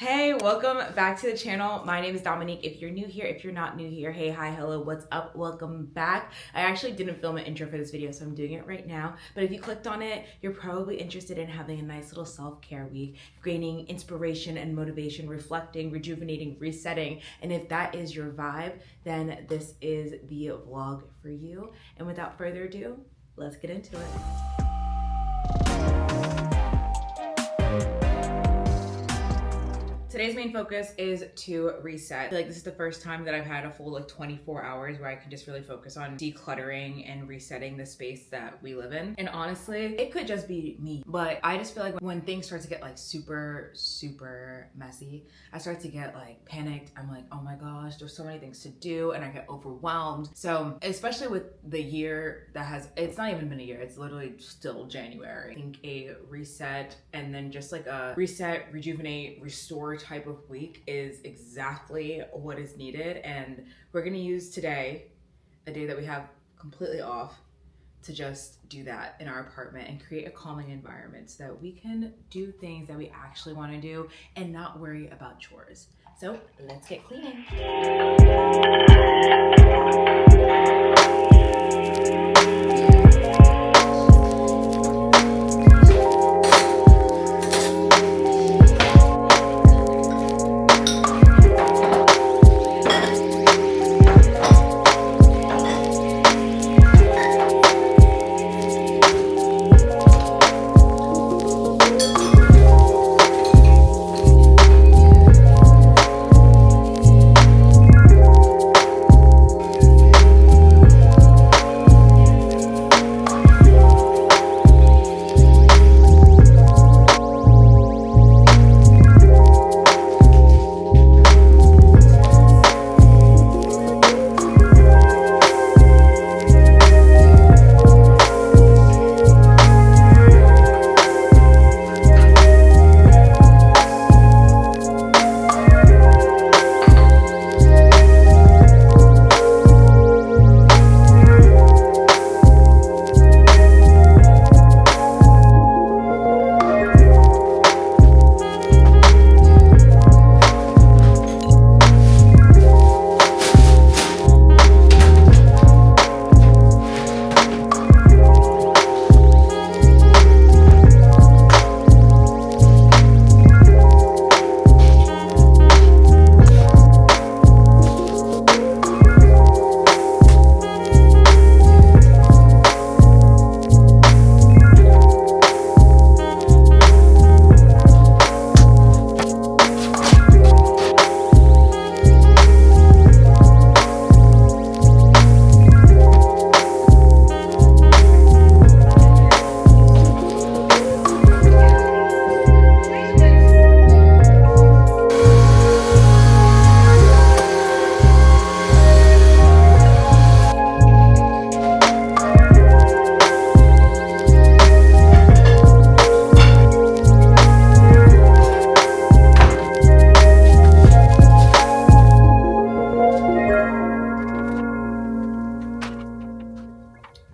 Hey, welcome back to the channel. My name is Dominique. If you're new here, if you're not new here, hey, hi, hello, what's up? Welcome back. I actually didn't film an intro for this video, so I'm doing it right now. But if you clicked on it, you're probably interested in having a nice little self-care week, gaining inspiration and motivation, reflecting, rejuvenating, resetting. And if that is your vibe, then this is the vlog for you. And without further ado, let's get into it. Today's main focus is to reset. I feel like this is the first time that I've had a full 24 hours where I can just really focus on decluttering and resetting the space that we live in. And honestly, it could just be me, but I just feel like when things start to get super messy, I start to get panicked. I'm like, oh my gosh, there's so many things to do, and I get overwhelmed. So especially with the year that it's not even been a year, it's literally still January. I think a reset and then just a reset, rejuvenate, restore type of week is exactly what is needed. And we're gonna use today, a day that we have completely off, to just do that in our apartment and create a calming environment so that we can do things that we actually want to do and not worry about chores. So let's get cleaning.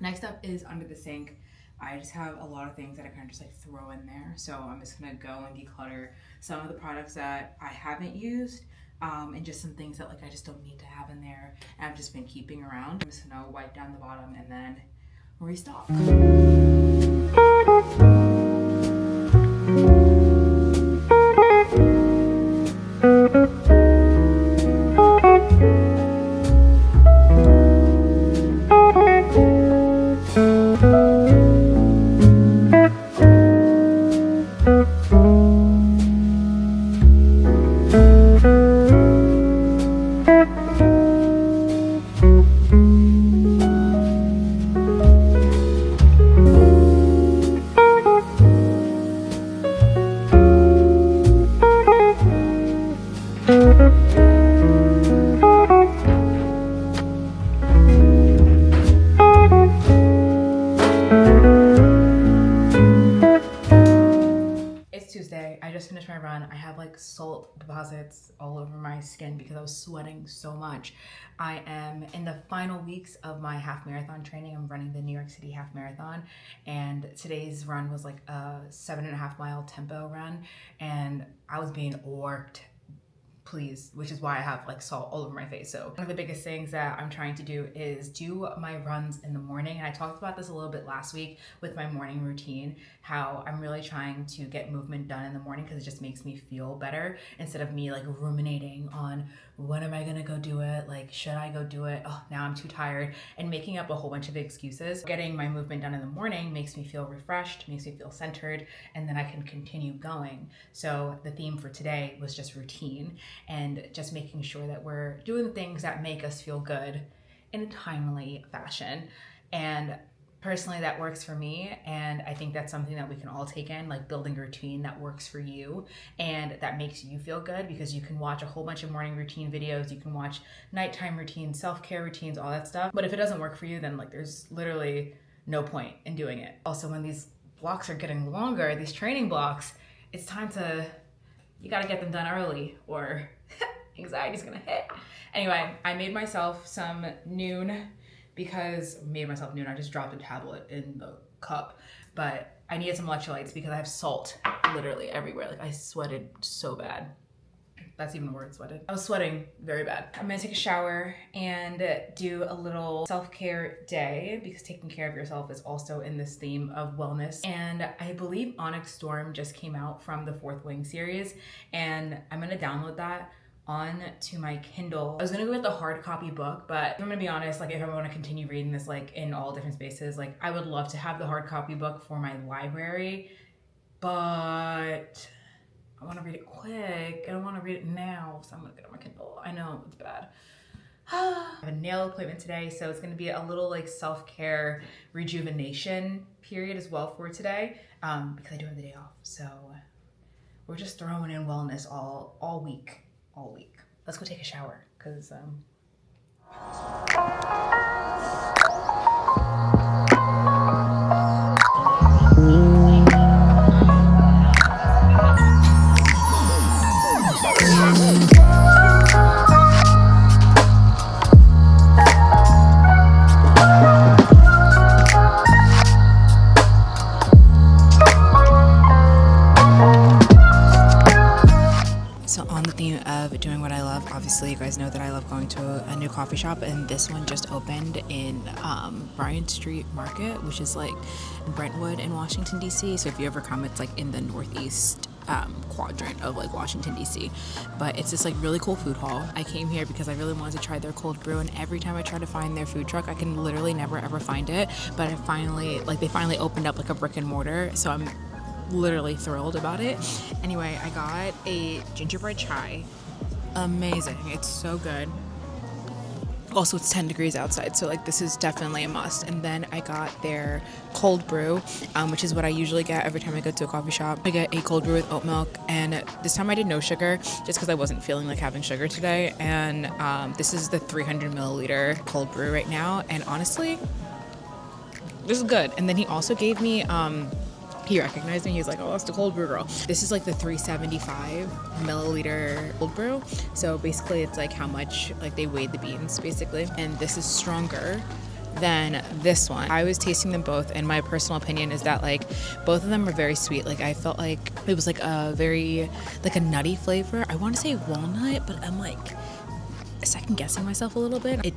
Next up is under the sink. I just have a lot of things that I kind of just throw in there. So I'm just gonna go and declutter some of the products that I haven't used, and just some things that I just don't need to have in there and I've just been keeping around. I'm just gonna wipe down the bottom and then restock. salt deposits all over my skin because I was sweating so much. I am in the final weeks of my half marathon training. I'm running the New York City half marathon, and today's run was like a 7.5 mile tempo run, and I was being worked, please, which is why I have like salt all over my face. So one of the biggest things that I'm trying to do is do my runs in the morning. And I talked about this a little bit last week with my morning routine, how I'm really trying to get movement done in the morning because it just makes me feel better instead of me like ruminating on when am I gonna go do it? Like, should I go do it? Oh, now I'm too tired, and making up a whole bunch of excuses. Getting my movement done in the morning makes me feel refreshed, makes me feel centered, and then I can continue going. So the theme for today was just routine and just making sure that we're doing the things that make us feel good in a timely fashion. And personally, that works for me, and I think that's something that we can all take in, like building a routine that works for you and that makes you feel good, because you can watch a whole bunch of morning routine videos, you can watch nighttime routines, self-care routines, all that stuff. But if it doesn't work for you, then like there's literally no point in doing it. Also, when these blocks are getting longer, these training blocks, it's time to, you gotta get them done early or anxiety's gonna hit. Anyway, I made myself some Noon I just dropped a tablet in the cup, but I needed some electrolytes because I have salt literally everywhere. Like, I sweated so bad. That's even a word, sweated. I was sweating very bad. I'm gonna take a shower and do a little self-care day, because taking care of yourself is also in this theme of wellness. And I believe Onyx Storm just came out from the Fourth Wing series, and I'm gonna download that on to my Kindle. I was gonna go with the hard copy book, but I'm gonna be honest, like if I wanna continue reading this like in all different spaces, like I would love to have the hard copy book for my library, but I wanna read it quick. I don't wanna read it now, so I'm gonna get on my Kindle. I know, it's bad. I have a nail appointment today, so it's gonna be a little like self-care rejuvenation period as well for today, because I do have the day off. So we're just throwing in wellness all week. Let's go take a shower, because doing what I love. Obviously, you guys know that I love going to a new coffee shop, and this one just opened in Bryant Street Market, which is like Brentwood in Washington DC. So if you ever come, it's like in the northeast quadrant of like Washington DC, but it's this like really cool food hall. I came here because I really wanted to try their cold brew, and every time I try to find their food truck, I can literally never ever find it. But they finally opened up like a brick and mortar, so I'm literally thrilled about it. Anyway, I got a gingerbread chai. Amazing, it's so good. Also, it's 10 degrees outside, so like this is definitely a must. And then I got their cold brew, which is what I usually get every time I go to a coffee shop. I get a cold brew with oat milk, and this time I did no sugar just because I wasn't feeling like having sugar today. And this is the 300 milliliter cold brew right now, and honestly, this is good. And then he also gave me he recognized me. He's like, oh, that's the cold brew girl. This is like the 375 milliliter cold brew. So basically it's like how much like they weighed the beans basically. And this is stronger than this one. I was tasting them both, and my personal opinion is that like both of them were very sweet. Like I felt like it was like a very like a nutty flavor. I want to say walnut, but I'm like second guessing myself a little bit. I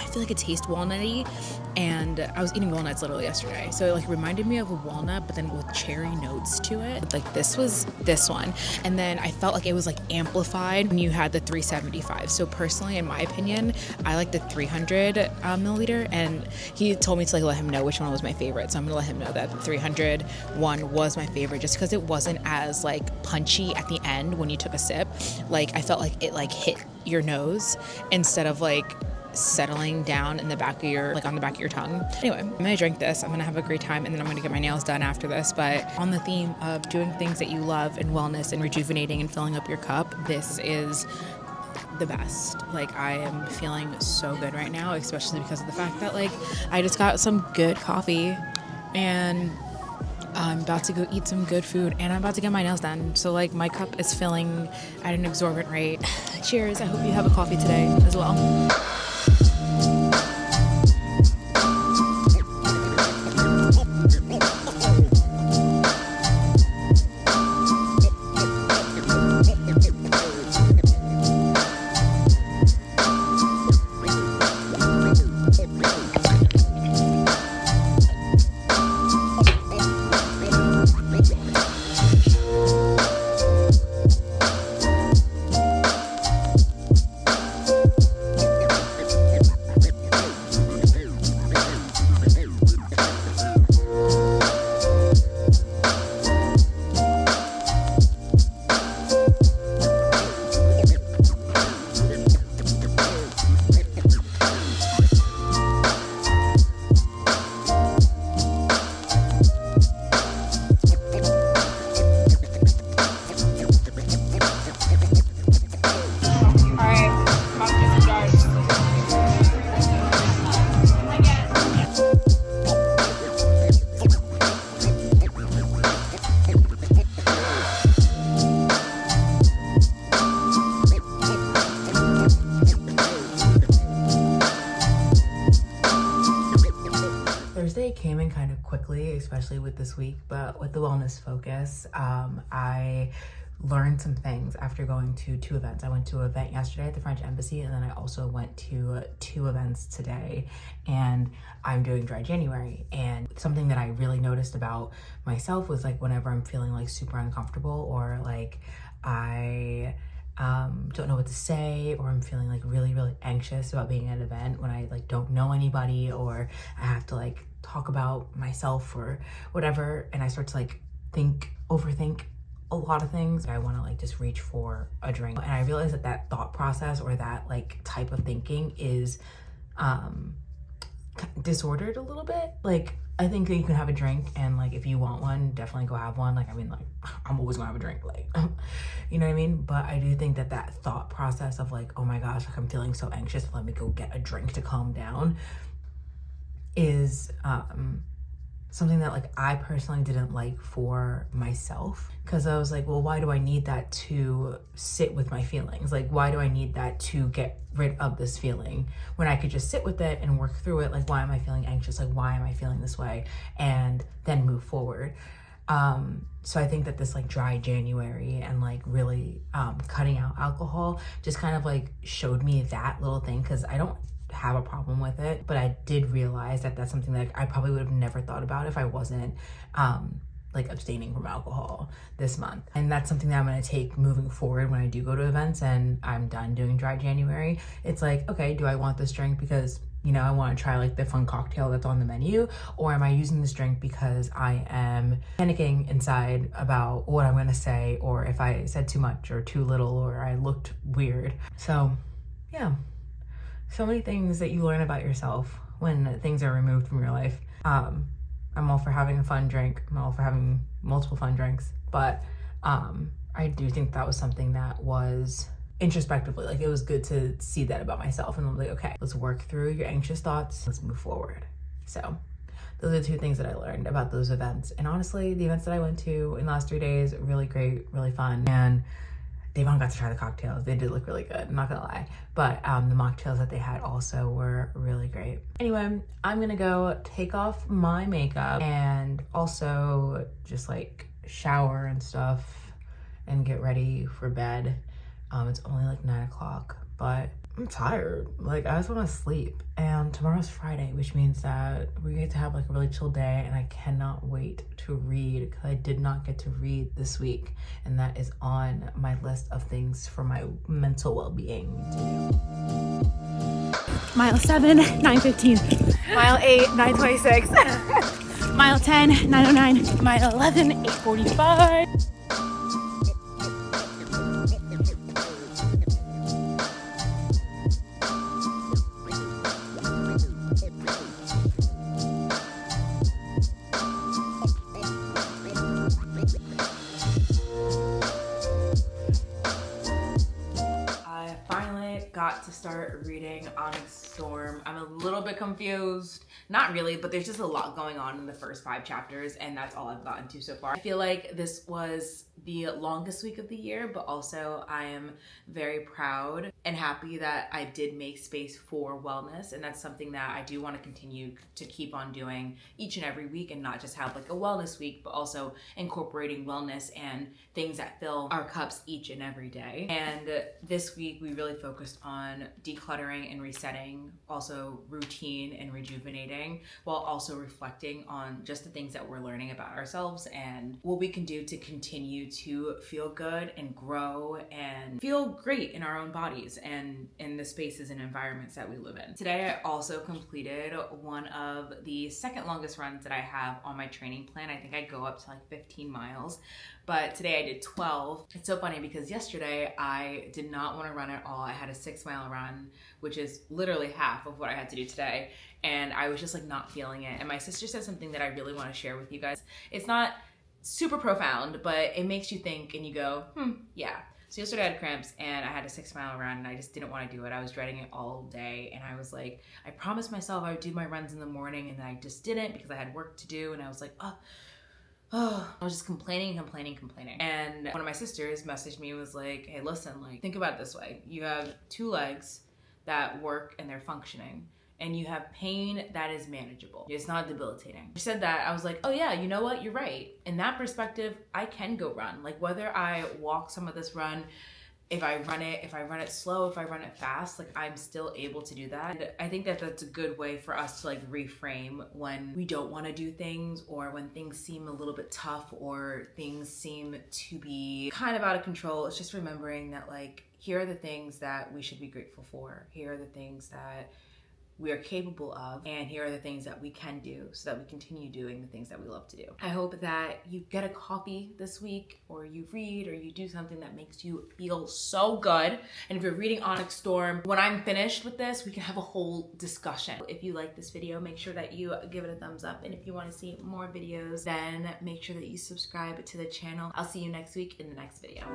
feel like it tastes walnutty, and I was eating walnuts literally yesterday, so it like reminded me of a walnut but then with cherry notes to it. Like this was this one, and then I felt like it was like amplified when you had the 375. So personally, in my opinion, I like the 300 milliliter, and he told me to like let him know which one was my favorite, so I'm gonna let him know that the 300 one was my favorite just because it wasn't as like punchy at the end when you took a sip. Like I felt like it like hit your nose instead of like settling down in the back of your like on the back of your tongue. Anyway, I'm gonna drink this, I'm gonna have a great time, and then I'm gonna get my nails done after this. But on the theme of doing things that you love and wellness and rejuvenating and filling up your cup, this is the best. Like I am feeling so good right now, especially because of the fact that like I just got some good coffee, and I'm about to go eat some good food and I'm about to get my nails done. So like my cup is filling at an exorbitant rate. Cheers. I hope you have a coffee today as well. Came in kind of quickly, especially with this week, but with the wellness focus, I learned some things after going to 2 events. I went to an event yesterday at the French Embassy, and then I also went to 2 events today, and I'm doing dry January. And something that I really noticed about myself was like whenever I'm feeling like super uncomfortable or like I don't know what to say, or I'm feeling like really anxious about being at an event when I like don't know anybody, or I have to like talk about myself or whatever, and I start to like overthink a lot of things. I want to like just reach for a drink, and I realize that that thought process or that like type of thinking is disordered a little bit. Like I think that you can have a drink, and like if you want one, definitely go have one. Like I mean, like I'm always gonna have a drink, like you know what I mean? But I do think that that thought process of like, oh my gosh, like I'm feeling so anxious, let me go get a drink to calm down, is something that like I personally didn't like for myself, because I was like, well, why do I need that to sit with my feelings? Like why do I need that to get rid of this feeling when I could just sit with it and work through it? Like why am I feeling anxious? Like why am I feeling this way? And then move forward. So I think that this like dry January and like really cutting out alcohol just kind of like showed me that little thing, because I don't have a problem with it, but I did realize that that's something that I probably would have never thought about if I wasn't like abstaining from alcohol this month. And that's something that I'm going to take moving forward when I do go to events and I'm done doing dry January. It's like, okay, do I want this drink because, you know, I want to try like the fun cocktail that's on the menu, or am I using this drink because I am panicking inside about what I'm going to say, or if I said too much or too little, or I looked weird. So yeah, so many things that you learn about yourself when things are removed from your life. I'm all for having a fun drink. I'm all for having multiple fun drinks, but I do think that was something that was introspectively, like it was good to see that about myself, and I'm like, okay, let's work through your anxious thoughts, let's move forward. So those are the 2 things that I learned about those events. And honestly, the events that I went to in the last 3 days, really great, really fun. And Devon got to try the cocktails. They did look really good, I'm not gonna lie. But the mocktails that they had also were really great. Anyway, I'm gonna go take off my makeup and also just like shower and stuff and get ready for bed. It's only like 9 o'clock, but I'm tired. Like I just want to sleep. And tomorrow's Friday, which means that we get to have like a really chill day, and I cannot wait to read, because I did not get to read this week, and that is on my list of things for my mental well-being to do. Mile 7, 9:15. Mile 8, 9:26. Mile 10, 9:09. Mile 11, 8:45. got to start reading Onyx Storm. I'm a little bit confused. Not really, but there's just a lot going on in the first 5 chapters, and that's all I've gotten to so far. I feel like this was the longest week of the year, but also I am very proud and happy that I did make space for wellness, and that's something that I do want to continue to keep on doing each and every week, and not just have like a wellness week, but also incorporating wellness and things that fill our cups each and every day. And this week we really focused on decluttering and resetting, also routine and rejuvenating, while also reflecting on just the things that we're learning about ourselves and what we can do to continue to feel good and grow and feel great in our own bodies and in the spaces and environments that we live in. Today I also completed one of the second longest runs that I have on my training plan. I think I go up to like 15 miles, but today I did 12. It's so funny because yesterday I did not want to run at all. I had a 6-mile run, which is literally half of what I had to do today, and I was just like not feeling it. And my sister said something that I really want to share with you guys. It's not super profound, but it makes you think and you go, yeah. So yesterday I had cramps and I had a 6-mile run and I just didn't want to do it. I was dreading it all day, and I was like, I promised myself I would do my runs in the morning, and then I just didn't because I had work to do, and I was like, I was just complaining. And one of my sisters messaged me and was like, hey, listen, like, think about it this way. You have 2 legs that work and they're functioning, and you have pain that is manageable. It's not debilitating. She said that, I was like, oh yeah, you know what? You're right. In that perspective, I can go run. Like, whether I walk some of this run, if I run it slow, if I run it fast, like, I'm still able to do that. And I think that that's a good way for us to like reframe when we don't want to do things, or when things seem a little bit tough, or things seem to be kind of out of control. It's just remembering that, like, here are the things that we should be grateful for. Here are the things that we are capable of, and here are the things that we can do so that we continue doing the things that we love to do. I hope that you get a coffee this week, or you read, or you do something that makes you feel so good. And if you're reading Onyx Storm, when I'm finished with this, we can have a whole discussion. If you like this video, make sure that you give it a thumbs up. And if you want to see more videos, then make sure that you subscribe to the channel. I'll see you next week in the next video.